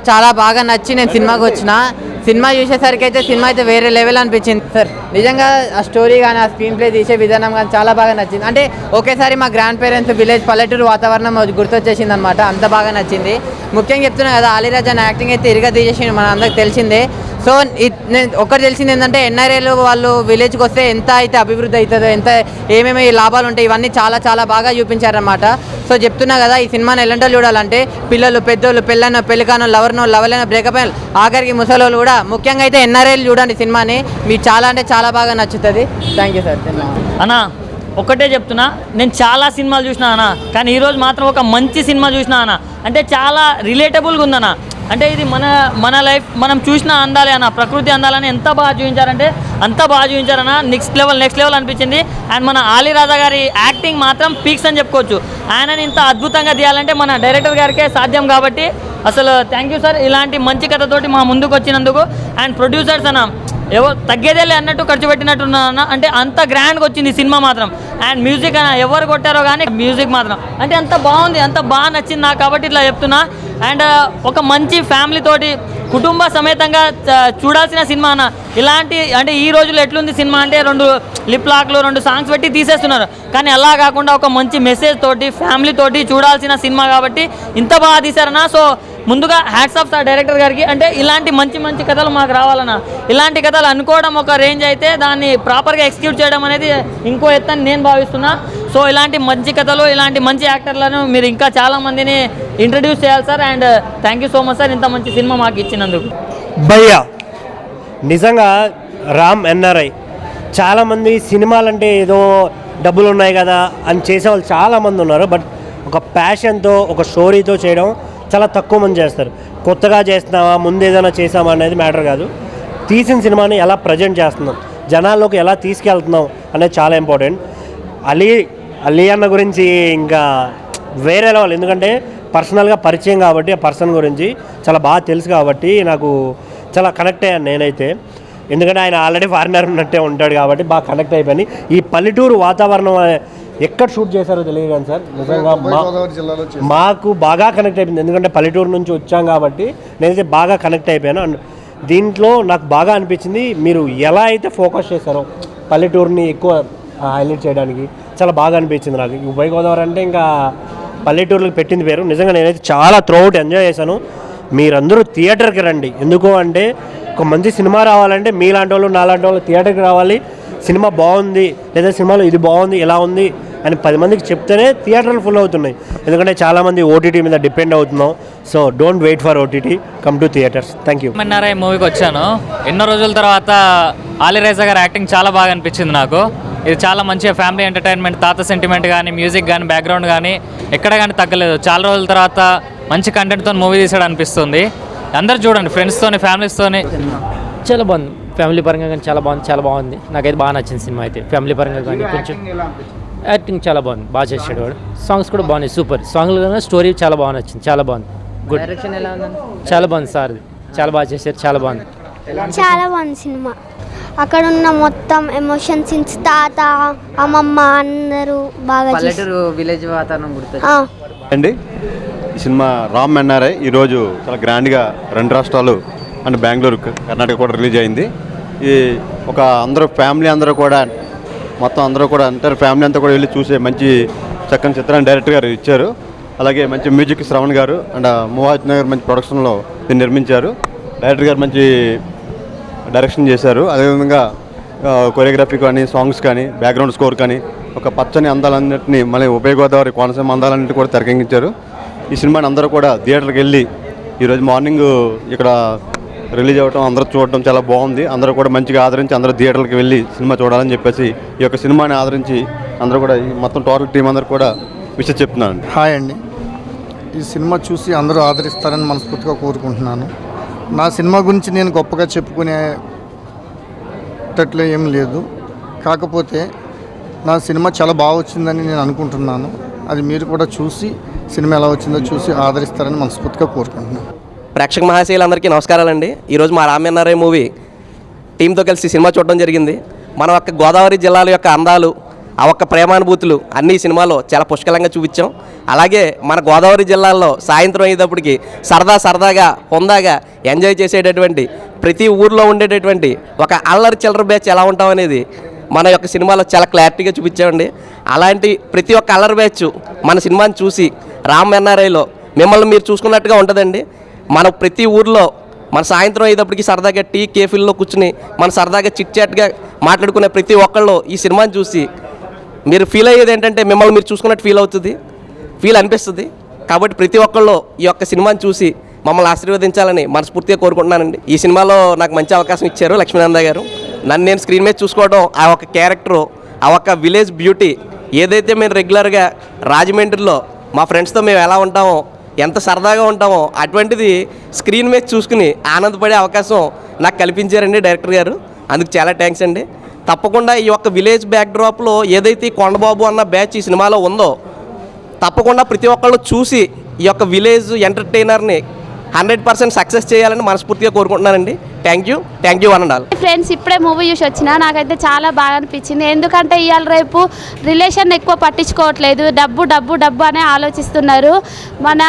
చాలా బాగా నచ్చి నేను సినిమాకి వచ్చిన. సినిమా చూసేసరికి అయితే సినిమా అయితే వేరే లెవెల్ అనిపించింది సార్. నిజంగా ఆ స్టోరీ కానీ ఆ స్క్రీన్ ప్లే తీసే విధానం కానీ చాలా బాగా నచ్చింది. అంటే ఒకేసారి మా గ్రాండ్ పేరెంట్స్ విలేజ్ పల్లెటూరు వాతావరణం గుర్తొచ్చేసింది అనమాట. అంత బాగా నచ్చింది. ముఖ్యంగా చెప్తున్నా కదా, అలీరాజ్ అనే యాక్టింగ్ అయితే ఇరుగా తీసేసింది, మన అందరికి తెలిసిందే. సో నేను ఒకటి తెలిసింది ఏంటంటే, ఎన్ఆర్ఐలు వాళ్ళు విలేజ్కి వస్తే ఎంత అయితే అభివృద్ధి అవుతుందో, ఎంత ఏమేమి లాభాలు ఉంటాయి, ఇవన్నీ చాలా చాలా బాగా చూపించారనమాట. సో చెప్తున్నా కదా, ఈ సినిమాని ఎలాంటి చూడాలంటే పిల్లలు, పెద్దోళ్ళు, పెళ్ళైన, పెళ్ళికానో, లవర్నో, లవలైన, బ్రేకప్ అయిన, ఆఖరికి ముసలోళ్ళు కూడా, ముఖ్యంగా అయితే ఎన్ఆర్ఐలు చూడండి సినిమాని. మీకు చాలా అంటే చాలా బాగా నచ్చుతుంది. Thank you sir. అన్న ఒకటే చెప్తున్నా, నేను చాలా సినిమాలు చూసినా అన్న, కానీ ఈరోజు మాత్రం ఒక మంచి సినిమా చూసినా అన్న. అంటే చాలా రిలేటబుల్గా ఉందన్న. అంటే ఇది మన లైఫ్ మనం చూసిన అందాలే అన్న, ప్రకృతి అందాలని ఎంత బాగా చూపించారంటే అంత బాగా చూపించారన్న. నెక్స్ట్ లెవెల్ అనిపించింది. అండ్ మన ఆలీ రాజా గారి యాక్టింగ్ మాత్రం పీక్స్ అని చెప్పుకోవచ్చు. ఆయనని ఇంత అద్భుతంగా తీయాలంటే మన డైరెక్టర్ గారికే సాధ్యం. కాబట్టి అసలు థ్యాంక్ యూ సార్, ఇలాంటి మంచి కథతోటి మా ముందుకు వచ్చినందుకు. అండ్ ప్రొడ్యూసర్స్ అన్న ఎవరు తగ్గేదేలే అన్నట్టు ఖర్చు పెట్టినట్టున్నా అంటే అంత గ్రాండ్గా వచ్చింది సినిమా మాత్రం. అండ్ మ్యూజిక్ అన్న ఎవరు కొట్టారో కానీ మ్యూజిక్ మాత్రం అంటే అంత బాగుంది, అంత బాగా నచ్చింది నాకు. కాబట్టి ఇట్లా చెప్తున్నా. అండ్ ఒక మంచి ఫ్యామిలీ తోటి కుటుంబ సమేతంగా చూడాల్సిన సినిమా అన్న. ఇలాంటి అంటే ఈ రోజుల్లో ఎట్లుంది సినిమా అంటే 2 లిప్ లాక్లు 2 సాంగ్స్ పెట్టి తీసేస్తున్నారు. కానీ అలా కాకుండా ఒక మంచి మెసేజ్ తోటి ఫ్యామిలీ తోటి చూడాల్సిన సినిమా కాబట్టి ఇంత బాగా తీశారన్న. సో ముందుగా హ్యాట్స్ ఆఫ్ సార్ డైరెక్టర్ గారికి. అంటే ఇలాంటి మంచి కథలు మాకు రావాలన్నా. ఇలాంటి కథలు అనుకోవడం ఒక రేంజ్ అయితే, దాన్ని ప్రాపర్గా ఎగ్జిక్యూట్ చేయడం అనేది ఇంకో ఎత్తని నేను భావిస్తున్నా. సో ఇలాంటి మంచి కథలు, ఇలాంటి మంచి యాక్టర్లను మీరు ఇంకా చాలామందిని ఇంట్రడ్యూస్ చేయాలి sir. And thank you so much sir, ఇంత మంచి సినిమా మాకు ఇచ్చినందుకు. భయ్యా నిజంగా రామ్ ఎన్ఆర్ఐ చాలామంది సినిమాలంటే ఏదో డబ్బులు ఉన్నాయి కదా అని చేసేవాళ్ళు చాలామంది ఉన్నారు. బట్ ఒక ప్యాషన్తో, ఒక స్టోరీతో చేయడం చాలా తక్కువ మంది చేస్తారు. కొత్తగా చేస్తున్నావా, ముందు ఏదైనా చేసామా అనేది మ్యాటర్ కాదు. తీసిన సినిమాని ఎలా ప్రజెంట్ చేస్తున్నాం, జనాల్లోకి ఎలా తీసుకెళ్తున్నాం అనేది చాలా ఇంపార్టెంట్. అలీ అన్న గురించి ఇంకా వేరే లెవెల్. ఎందుకంటే పర్సనల్గా పరిచయం కాబట్టి, ఆ పర్సన్ గురించి చాలా బాగా తెలుసు కాబట్టి నాకు చాలా కనెక్ట్ అయ్యాను నేనైతే. ఎందుకంటే ఆయన ఆల్రెడీ ఫారినర్ ఉన్నట్టే ఉంటాడు కాబట్టి బాగా కనెక్ట్ అయిపోయి. ఈ పల్లెటూరు వాతావరణం ఎక్కడ షూట్ చేశారో తెలియదు కానీ సార్, నిజంగా మాకు బాగా కనెక్ట్ అయిపోయింది. ఎందుకంటే పల్లెటూరు నుంచి వచ్చాం కాబట్టి నేనైతే బాగా కనెక్ట్ అయిపోయాను. అండ్ దీంట్లో నాకు బాగా అనిపించింది, మీరు ఎలా అయితే ఫోకస్ చేశారో పల్లెటూరుని ఎక్కువ హైలైట్ చేయడానికి చాలా బాగా అనిపించింది నాకు. ఉభయ గోదావరి అంటే ఇంకా పల్లెటూరులకు పెట్టింది పేరు. నిజంగా నేనైతే చాలా త్రూఅవుట్ ఎంజాయ్ చేశాను. మీరందరూ థియేటర్కి రండి. ఎందుకు అంటే ఒక మంచి సినిమా రావాలంటే మీలాంటి వాళ్ళు, నాలాంటి వాళ్ళు థియేటర్కి రావాలి. సినిమా బాగుంది లేదా సినిమాలో ఇది బాగుంది, ఎలా ఉంది అని 10 మందికి చెప్తేనే థియేటర్లు ఫుల్ అవుతున్నాయి. ఎందుకంటే చాలామంది ఓటీటీ మీద డిపెండ్ అవుతున్నాం. So don't wait for OTT, come to theatres. Thank you. NRI మూవీకి వచ్చాను. ఎన్నో రోజుల తర్వాత ఆలీ రాజా గారి యాక్టింగ్ చాలా బాగా అనిపించింది నాకు. ఇది చాలా మంచిగా ఫ్యామిలీ ఎంటర్టైన్మెంట్, తాత సెంటిమెంట్ కానీ, మ్యూజిక్ కానీ, బ్యాక్గ్రౌండ్ కానీ ఎక్కడ కానీ తగ్గలేదు. చాలా రోజుల తర్వాత మంచి కంటెంట్తో మూవీ తీసాడు అనిపిస్తుంది. అందరూ చూడండి, ఫ్రెండ్స్తోని, ఫ్యామిలీస్తోని. చాలా బాగుంది, ఫ్యామిలీ పరంగా కానీ చాలా బాగుంది. నాకైతే బాగా నచ్చింది సినిమా అయితే. ఫ్యామిలీ పరంగా కానీ కొంచెం యాక్టింగ్ చాలా బాగుంది, బాగా చేసాడు వాడు. సాంగ్స్ కూడా బాగున్నాయి, సూపర్ సాంగ్లు కానీ. స్టోరీ చాలా బాగా నచ్చింది, చాలా బాగుంది. గుడ్, చాలా బాగుంది సార్, చాలా బాగా చేశారు, చాలా బాగుంది. చాలా బాగుంది సినిమా. అక్కడ ఉన్న మొత్తం ఎమోషన్ సీన్స్, తాత, అమ్మమ్మ అందరూ బాగా పల్లెటూరు విలేజ్ వాతావరణం గుర్తు అండి. ఈ సినిమా రామ్ ఎన్ఆర్ఐ ఈరోజు చాలా గ్రాండ్గా 2 రాష్ట్రాలు అండ్ బెంగళూరు, కర్ణాటక కూడా రిలీజ్ అయింది. ఈ ఒక అందరూ ఫ్యామిలీ అందరూ కూడా మొత్తం అందరూ కూడా అంటారు, ఫ్యామిలీ అంతా కూడా వెళ్ళి చూసే మంచి చక్కని చిత్రాన్ని డైరెక్టర్ గారు ఇచ్చారు. అలాగే మంచి మ్యూజిక్ శ్రవణ్ గారు అండ్ మోహాజ్ నగర్ మంచి ప్రొడక్షన్లో దీన్ని నిర్మించారు. డైరెక్టర్ గారు మంచి డైరెక్షన్ చేశారు. అదేవిధంగా కొరియోగ్రఫీ కానీ, సాంగ్స్ కానీ, బ్యాక్గ్రౌండ్ స్కోర్ కానీ, ఒక పచ్చని అందాలన్నింటినీ మళ్ళీ ఉభయ గోదావరి కోనసీమ అందాలన్నింటినీ కూడా తెరకెక్కించారు. ఈ సినిమాని అందరూ కూడా థియేటర్కి వెళ్ళి ఈరోజు మార్నింగ్ ఇక్కడ రిలీజ్ అవ్వడం, అందరూ చూడటం చాలా బాగుంది. అందరూ కూడా మంచిగా ఆదరించి అందరూ థియేటర్కి వెళ్ళి సినిమా చూడాలని చెప్పేసి ఈ యొక్క సినిమాని ఆదరించి అందరూ కూడా మొత్తం టోటల్ టీం అందరూ కూడా విషయం చెప్తున్నాను. హాయ్ అండి. ఈ సినిమా చూసి అందరూ ఆదరిస్తారని మనస్ఫూర్తిగా కోరుకుంటున్నాను. నా సినిమా గురించి నేను గొప్పగా చెప్పుకునేటట్లు ఏం లేదు. కాకపోతే నా సినిమా చాలా బాగా వచ్చిందని నేను అనుకుంటున్నాను. అది మీరు కూడా చూసి సినిమా ఎలా వచ్చిందో చూసి ఆదరిస్తారని మనస్ఫూర్తిగా కోరుకుంటున్నాను. ప్రేక్షక మహాశయులందరికీ నమస్కారాలండి. ఈరోజు మా రామ్ ఎన్ఆర్ఐ మూవీ టీంతో కలిసి సినిమా చూడడం జరిగింది. మన యొక్క గోదావరి జిల్లాల యొక్క అందాలు, ఆ ఒక్క ప్రేమానుభూతులు అన్ని ఈ సినిమాలో చాలా పుష్కలంగా చూపించాం. అలాగే మన గోదావరి జిల్లాలో సాయంత్రం అయ్యేటప్పటికి సరదాగా హుందాగా ఎంజాయ్ చేసేటటువంటి ప్రతి ఊర్లో ఉండేటటువంటి ఒక అల్లరి చిల్లర బ్యాచ్ ఎలా ఉంటాం అనేది మన యొక్క సినిమాలో చాలా క్లారిటీగా చూపించామండి. అలాంటి ప్రతి ఒక్క అల్లరి బ్యాచ్ మన సినిమాని చూసి రామ్ ఎన్ఆర్ఐలో మిమ్మల్ని మీరు చూసుకున్నట్టుగా ఉంటుందండి. మన ప్రతి ఊర్లో మన సాయంత్రం అయ్యేటప్పటికి సరదాగా టీ కేఫీల్లో కూర్చుని మన సరదాగా చిట్ చాట్గా మాట్లాడుకునే ప్రతి ఒక్కళ్ళు ఈ సినిమాని చూసి మీరు ఫీల్ అయ్యేది ఏంటంటే మిమ్మల్ని మీరు చూసుకున్నట్టు ఫీల్ అనిపిస్తుంది. కాబట్టి ప్రతి ఒక్కళ్ళు ఈ యొక్క సినిమాని చూసి మమ్మల్ని ఆశీర్వదించాలని మనస్ఫూర్తిగా కోరుకుంటున్నానండి. ఈ సినిమాలో నాకు మంచి అవకాశం ఇచ్చారు లక్ష్మీనంద గారు. నన్ను నేను స్క్రీన్ మీద చూసుకోవడం, ఆ ఒక క్యారెక్టరు, ఆ ఒక్క విలేజ్ బ్యూటీ, ఏదైతే మేము రెగ్యులర్గా రాజమండ్రిలో మా ఫ్రెండ్స్తో మేము ఎలా ఉంటామో, ఎంత సరదాగా ఉంటామో అటువంటిది స్క్రీన్ మీద చూసుకుని ఆనందపడే అవకాశం నాకు కల్పించారండి డైరెక్టర్ గారు. అందుకు చాలా థ్యాంక్స్ అండి. తప్పకుండా ఈ యొక్క విలేజ్ బ్యాక్డ్రాప్లో ఏదైతే కొండబాబు అన్న బ్యాచ్ ఈ సినిమాలో ఉందో తప్పకుండా ప్రతి ఒక్కళ్ళు చూసి ఈ యొక్క విలేజ్ ఎంటర్టైనర్ని 100% సక్సెస్ చేయాలని మనస్ఫూర్తిగా కోరుకుంటున్నానండి. Thank you one and all. Friends, ఇప్పుడే మూవీ చూసి వచ్చిన నాకైతే చాలా బాగా అనిపించింది. ఎందుకంటే ఇవాళ రేపు రిలేషన్ ఎక్కువ పట్టించుకోవట్లేదు, డబ్బు అనే ఆలోచిస్తున్నారు. మన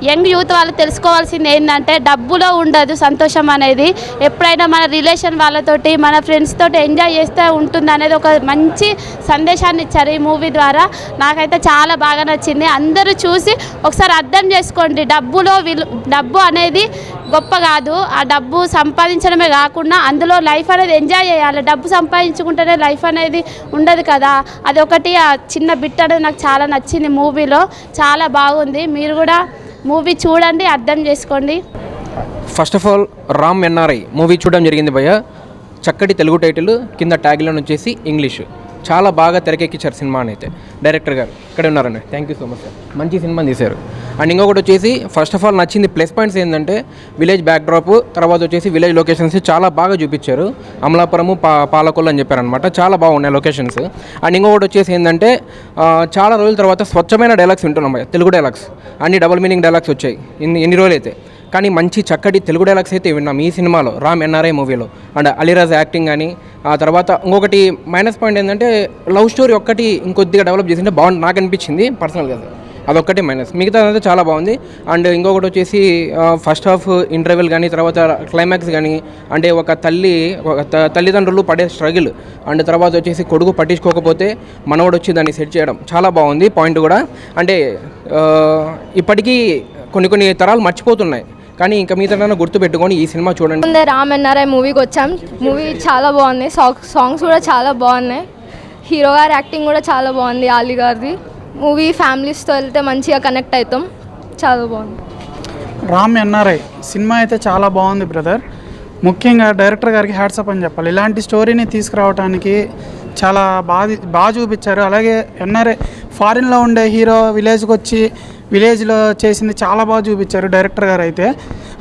యంగ్ యూత్ వాళ్ళు తెలుసుకోవాల్సింది ఏంటంటే డబ్బులో ఉండదు సంతోషం అనేది. ఎప్పుడైనా మన రిలేషన్ వాళ్ళతోటి మన ఫ్రెండ్స్ తోటి ఎంజాయ్ చేస్తే ఉంటుంది అనేది ఒక మంచి సందేశాన్ని ఇచ్చారు ఈ మూవీ ద్వారా. నాకైతే చాలా బాగా నచ్చింది. అందరూ చూసి ఒకసారి అర్థం చేసుకోండి, డబ్బు అనేది గొప్ప కాదు. ఆ డబ్బు సంపాదించడమే కాకుండా అందులో లైఫ్ అనేది ఎంజాయ్ చేయాలి. డబ్బు సంపాదించుకుంటేనే లైఫ్ అనేది ఉండదు కదా. అదొకటి ఆ చిన్న బిట్ అనేది నాకు చాలా నచ్చింది మూవీలో. చాలా బాగుంది. మీరు కూడా మూవీ చూడండి, అర్థం చేసుకోండి. First of all Ram NRI movie చూడడం జరిగింది భయ్య. చక్కటి తెలుగు టైటిల్, కింద ట్యాగ్లైన్ వచ్చేసి ఇంగ్లీష్. చాలా బాగా తెరకెక్కించారు సినిమాని అయితే డైరెక్టర్ గారు. ఇక్కడే ఉన్నారండి. Thank you so much sir. మంచి సినిమా తీశారు. అండ్ ఇంకొకటి వచ్చేసి ఫస్ట్ ఆఫ్ ఆల్ నచ్చింది ప్లస్ పాయింట్స్ ఏంటంటే విలేజ్ బ్యాక్డ్రాప్, తర్వాత వచ్చేసి విలేజ్ లొకేషన్స్ చాలా బాగా చూపించారు. అమలాపురము, పాలకొల్లు అని చెప్పారనమాట. చాలా బాగున్నాయి లొకేషన్స్. అండ్ ఇంకొకటి వచ్చేసి ఏంటంటే చాలా రోజుల తర్వాత స్వచ్ఛమైన డైలాగ్స్ వింటున్నాం తెలుగు డైలాగ్స్. అన్ని డబుల్ మీనింగ్ డైలాగ్స్ వచ్చాయి ఎన్ని రోజులైతే. కానీ మంచి చక్కటి తెలుగు డైలాగ్స్ అయితే విన్నాం ఈ సినిమాలో, రామ్ ఎన్ఆర్ఐ మూవీలో. అండ్ అలీరాజ్ యాక్టింగ్ కానీ, ఆ తర్వాత ఇంకొకటి మైనస్ పాయింట్ ఏంటంటే లవ్ స్టోరీ ఒక్కటి ఇంకొద్దిగా డెవలప్ చేసింటే బాగుంది నాకు అనిపించింది పర్సనల్గా. అదొక్కటి మైనస్, మిగతా అయితే చాలా బాగుంది. అండ్ ఇంకొకటి వచ్చేసి ఫస్ట్ హాఫ్ ఇంటర్వెల్ కానీ, తర్వాత క్లైమాక్స్ కానీ, అంటే ఒక తల్లిదండ్రులు పడే స్ట్రగుల్, అండ్ తర్వాత వచ్చేసి కొడుకు పట్టించుకోకపోతే మనోడు వచ్చి దాన్ని సెట్ చేయడం చాలా బాగుంది. పాయింట్ కూడా అంటే ఇప్పటికీ కొన్ని తరాలు మర్చిపోతున్నాయి, కానీ ఇంకా మీతో గుర్తుపెట్టుకొని ఈ సినిమా చూడండి. ముందే రామ్ ఎన్ఆర్ఐ మూవీకి వచ్చాం. మూవీ చాలా బాగుంది. సాంగ్స్ కూడా చాలా బాగున్నాయి. హీరో గారి యాక్టింగ్ కూడా చాలా బాగుంది, ఆలీ గారిది. మూవీ ఫ్యామిలీస్తో వెళ్తే మంచిగా కనెక్ట్ అవుతాం. చాలా బాగుంది. రామ్ ఎన్ఆర్ఐ సినిమా అయితే చాలా బాగుంది బ్రదర్. ముఖ్యంగా డైరెక్టర్ గారికి హ్యాట్సప్ అని చెప్పాలి. ఇలాంటి స్టోరీని తీసుకురావడానికి చాలా బాగా చూపించారు. అలాగే ఎన్ఆర్ఐ ఫారిన్లో ఉండే హీరో విలేజ్కి వచ్చి విలేజ్లో చేసింది చాలా బాగా చూపించారు డైరెక్టర్ గారు అయితే.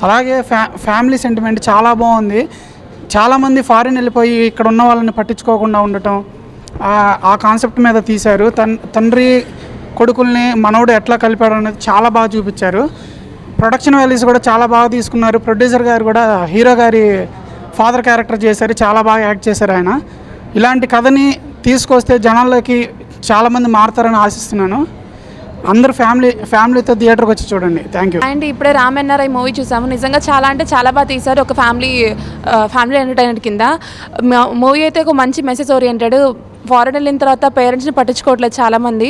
అలాగే ఫ్యామిలీ సెంటిమెంట్ చాలా బాగుంది. చాలామంది ఫారిన్ వెళ్ళిపోయి ఇక్కడ ఉన్న వాళ్ళని పట్టించుకోకుండా ఉండటం, ఆ కాన్సెప్ట్ మీద తీశారు. తండ్రి కొడుకుల్ని మనోడు ఎట్లా కలిపాడు అనేది చాలా బాగా చూపించారు. ప్రొడక్షన్ వాల్యూస్ కూడా చాలా బాగా తీసుకున్నారు. ప్రొడ్యూసర్ గారు కూడా హీరో గారి ఫాదర్ క్యారెక్టర్ చేశారు, చాలా బాగా యాక్ట్ చేశారు ఆయన. ఇలాంటి కథని తీసుకొస్తే జనాల్లోకి చాలామంది మారుతారని ఆశిస్తున్నాను. అందరూ ఫ్యామిలీతో థియేటర్కి వచ్చి చూడండి. Thank you. అండ్ ఇప్పుడే రామ్ ఎన్ఆర్ఐ మూవీ చూసాము. నిజంగా చాలా అంటే చాలా బాగా తీశారు. ఒక ఫ్యామిలీ ఎంటర్టైనర్ కింద మూవీ అయితే ఒక మంచి మెసేజ్ ఓరియంటెడ్. ఫారెన్ వెళ్ళిన తర్వాత పేరెంట్స్ని పట్టించుకోవట్లేదు చాలామంది.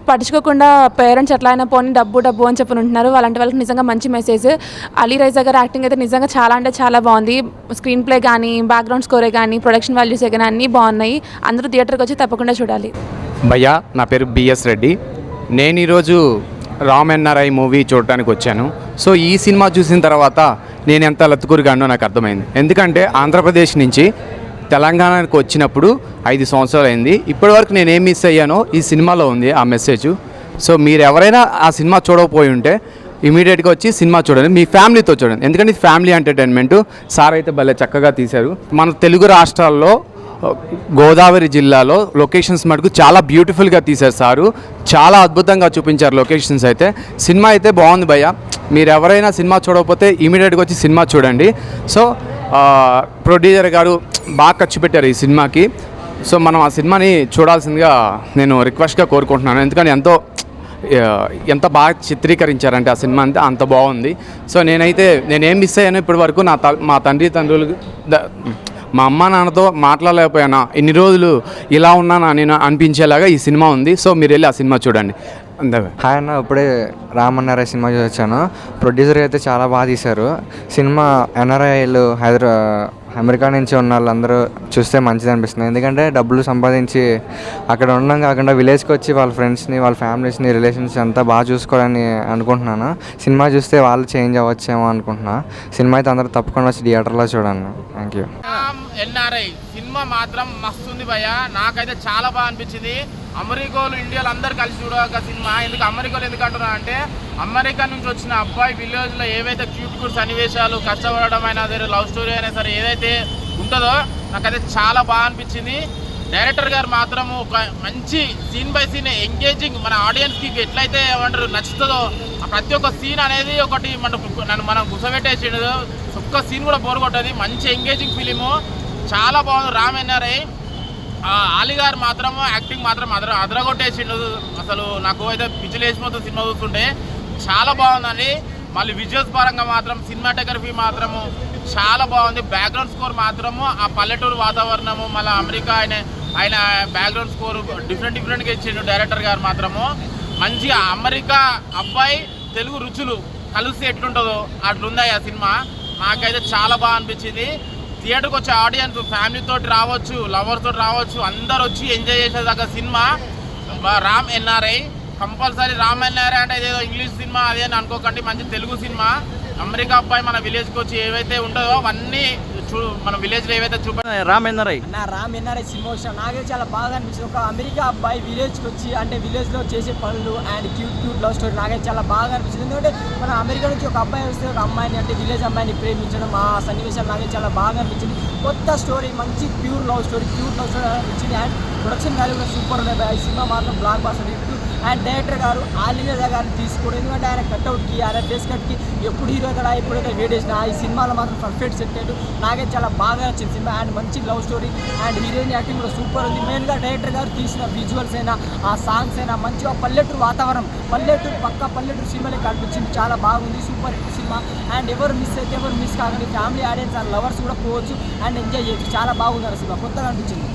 పట్టించుకోకుండా పేరెంట్స్ ఎట్లా అయినా పోనీ డబ్బు అని చెప్పి ఉంటున్నారు. అలాంటి వాళ్ళకి నిజంగా మంచి మెసేజ్. అలీ రైజా గారి యాక్టింగ్ అయితే నిజంగా చాలా అంటే చాలా బాగుంది. స్క్రీన్ ప్లే కానీ, బ్యాక్గ్రౌండ్ స్కోరే కానీ, ప్రొడక్షన్ వాల్యూసే కానీ అన్నీ బాగున్నాయి. అందరూ థియేటర్కి వచ్చి తప్పకుండా చూడాలి. భయ్యా, నా పేరు బిఎస్ రెడ్డి. నేను ఈరోజు రామ్ ఎన్ఆర్ఐ మూవీ చూడటానికి వచ్చాను. సో ఈ సినిమా చూసిన తర్వాత నేను ఎంత లత్తుకూరుగానో నాకు అర్థమైంది. ఎందుకంటే ఆంధ్రప్రదేశ్ నుంచి తెలంగాణకు వచ్చినప్పుడు 5 సంవత్సరాలు అయింది. ఇప్పటివరకు నేను ఏం మిస్ అయ్యానో ఈ సినిమాలో ఉంది ఆ మెసేజ్. సో మీరు ఎవరైనా ఆ సినిమా చూడకపోయి ఉంటే ఇమీడియట్గా వచ్చి సినిమా చూడండి, మీ ఫ్యామిలీతో చూడండి. ఎందుకంటే ఇది ఫ్యామిలీ ఎంటర్టైన్మెంట్. సార్ అయితే భలే చక్కగా తీశారు. మన తెలుగు రాష్ట్రాల్లో గోదావరి జిల్లాలో లొకేషన్స్ మటుకు చాలా బ్యూటిఫుల్గా తీశారు సారు. చాలా అద్భుతంగా చూపించారు లొకేషన్స్ అయితే. సినిమా అయితే బాగుంది భయ్య. మీరు ఎవరైనా సినిమా చూడకపోతే ఇమీడియట్గా వచ్చి సినిమా చూడండి. సో ప్రొడ్యూసర్ గారు బాగా ఖర్చు పెట్టారు ఈ సినిమాకి. సో మనం ఆ సినిమాని చూడాల్సిందిగా నేను రిక్వెస్ట్గా కోరుకుంటున్నాను. ఎందుకంటే ఎంత బాగా చిత్రీకరించారంటే ఆ సినిమా అంతా అంత బాగుంది. సో నేనేం మిస్ అయ్యాను ఇప్పటి వరకు మా తండ్రులు మా అమ్మ నాన్నతో మాట్లాడలేకపోయానా, ఇన్ని రోజులు ఇలా ఉన్నానా నేను అనిపించేలాగా ఈ సినిమా ఉంది. సో మీరు వెళ్ళి ఆ సినిమా చూడండి. అంతే. హాయ్ అన్న, ఇప్పుడే రామ్ ఎన్ఆర్ఐ సినిమా చూసొచ్చాను. ప్రొడ్యూసర్ అయితే చాలా బాగా తీశారు సినిమా. ఎన్ఆర్ఐలు అమెరికా నుంచి ఉన్న వాళ్ళందరూ చూస్తే మంచిది అనిపిస్తుంది. ఎందుకంటే డబ్బులు సంపాదించి అక్కడ ఉండడం కాకుండా విలేజ్కి వచ్చి వాళ్ళ ఫ్రెండ్స్ని, వాళ్ళ ఫ్యామిలీస్ని, రిలేషన్స్ అంతా బాగా చూసుకోవాలని అనుకుంటున్నాను. సినిమా చూస్తే వాళ్ళు చేంజ్ అవ్వచ్చేమో అనుకుంటున్నా. సినిమా అయితే అందరూ తప్పకుండా వచ్చి థియేటర్లో చూడండి. Thank you. ఎన్ఆర్ఐ సినిమా మాత్రం మస్తుంది భయ్య. నాకైతే చాలా బాగా అనిపించింది. అమెరికాలో ఇండియాలో అందరు కలిసి చూడక సినిమా. అమెరికాలో ఎందుకు అంటున్నా అంటే, అమెరికా నుంచి వచ్చిన అబ్బాయి విలేజ్లో ఏవైతే క్యూట్ సన్నివేశాలు, కష్టపడడం అయినా సరే, లవ్ స్టోరీ అయినా సరే ఏదైతే ఉంటుందో నాకైతే చాలా బాగా అనిపించింది. డైరెక్టర్ గారు మాత్రం ఒక మంచి సీన్ బై సీన్ ఎంగేజింగ్, మన ఆడియన్స్కి ఎట్లయితే ఏమంటారు నచ్చుతుందో ప్రతి ఒక్క సీన్ అనేది ఒకటి మనం గుసబెట్టేసిండు. ఒక్క సీన్ కూడా బోర్ కొట్టది. మంచి ఎంగేజింగ్ ఫిలిము, చాలా బాగుంది. రామ్ ఎన్ఆర్ఐ ఆలీ గారు మాత్రం యాక్టింగ్ మాత్రం అదరగొట్టేసిండు. అసలు నాకు అయితే పిచ్చిలు వేసిపోతుంది సినిమా చూస్తుంటే. చాలా బాగుందండి. మళ్ళీ విజువల్స్ పరంగా మాత్రం సినిమాటోగ్రఫీ మాత్రము చాలా బాగుంది. బ్యాక్గ్రౌండ్ స్కోర్ మాత్రము ఆ పల్లెటూరు వాతావరణము, మళ్ళీ అమెరికా ఆయన బ్యాక్గ్రౌండ్ స్కోర్ డిఫరెంట్గా ఇచ్చిండు డైరెక్టర్ గారు మాత్రము. మంచిగా అమెరికా అబ్బాయి తెలుగు రుచులు కలిసి ఎట్లుంటుందో అట్లుంది ఆ సినిమా. నాకైతే చాలా బాగా అనిపించింది. థియేటర్కి వచ్చే ఆడియన్స్ ఫ్యామిలీతో రావచ్చు, లవర్స్ తోటి రావచ్చు, అందరు వచ్చి ఎంజాయ్ చేసేదాకా cinema Ram NRI. Compulsory Ram NRI అంటే ఏదో ఇంగ్లీష్ సినిమా అదే అని అనుకోకండి, మంచి తెలుగు సినిమా. అమెరికా అబ్బాయి మన విలేజ్కి వచ్చి ఏవైతే ఉంటుందో అవన్నీ మన విలేజ్లో ఏవైతే రామ్ ఎన్ఆర్ఐ సినిమా వచ్చిన నాకైతే చాలా బాగా అనిపించింది. ఒక అమెరికా అబ్బాయి విలేజ్కి వచ్చి అంటే విలేజ్లో చేసే పనులు అండ్ క్యూట్ లవ్ స్టోరీ నాకైతే చాలా బాగా అనిపించింది. ఎందుకంటే మన అమెరికా నుంచి ఒక అబ్బాయి వస్తే ఒక అమ్మాయిని అంటే విలేజ్ అమ్మాయిని ప్రేమించడం, ఆ సన్నివేశాలు నాకైతే చాలా బాగా అనిపించింది. కొత్త స్టోరీ, మంచి క్యూట్ లవ్ స్టోరీ అనిపించింది. అండ్ ప్రొడక్షన్ వాల్యూ కూడా సూపర్ ఉన్నాయి. ఈ సినిమా మాత్రం blockbuster hit. And director గారు ఆలీ గారిని తీసుకోవడం, ఎందుకంటే ఆయన కట్అవుట్కి, ఆయన ఫేస్ కట్కి ఎప్పుడు హీరో కదా ఎప్పుడైతే వేట్ చేసిన ఈ సినిమాలో మాత్రం పర్ఫెక్ట్ సెట్ అయ్యాడు. నాకైతే చాలా బాగా నచ్చింది సినిమా. అండ్ మంచి love story and heroine acting కూడా సూపర్ ఉంది. మెయిన్గా డైరెక్టర్ గారు తీసిన విజువల్స్ అయినా, ఆ సాంగ్స్ అయినా, మంచిగా పల్లెటూరు వాతావరణం, పల్లెటూరు సినిమాలే కనిపించింది. చాలా బాగుంది, సూపర్ హిట్ సినిమా. అండ్ ఎవరు మిస్ కాకండి. ఫ్యామిలీ ఆడియన్స్ అండ్ లవర్స్ కూడా పోవచ్చు అండ్ ఎంజాయ్ చేయొచ్చు. చాలా బాగుంది సినిమా, కొత్తగా అనిపించింది.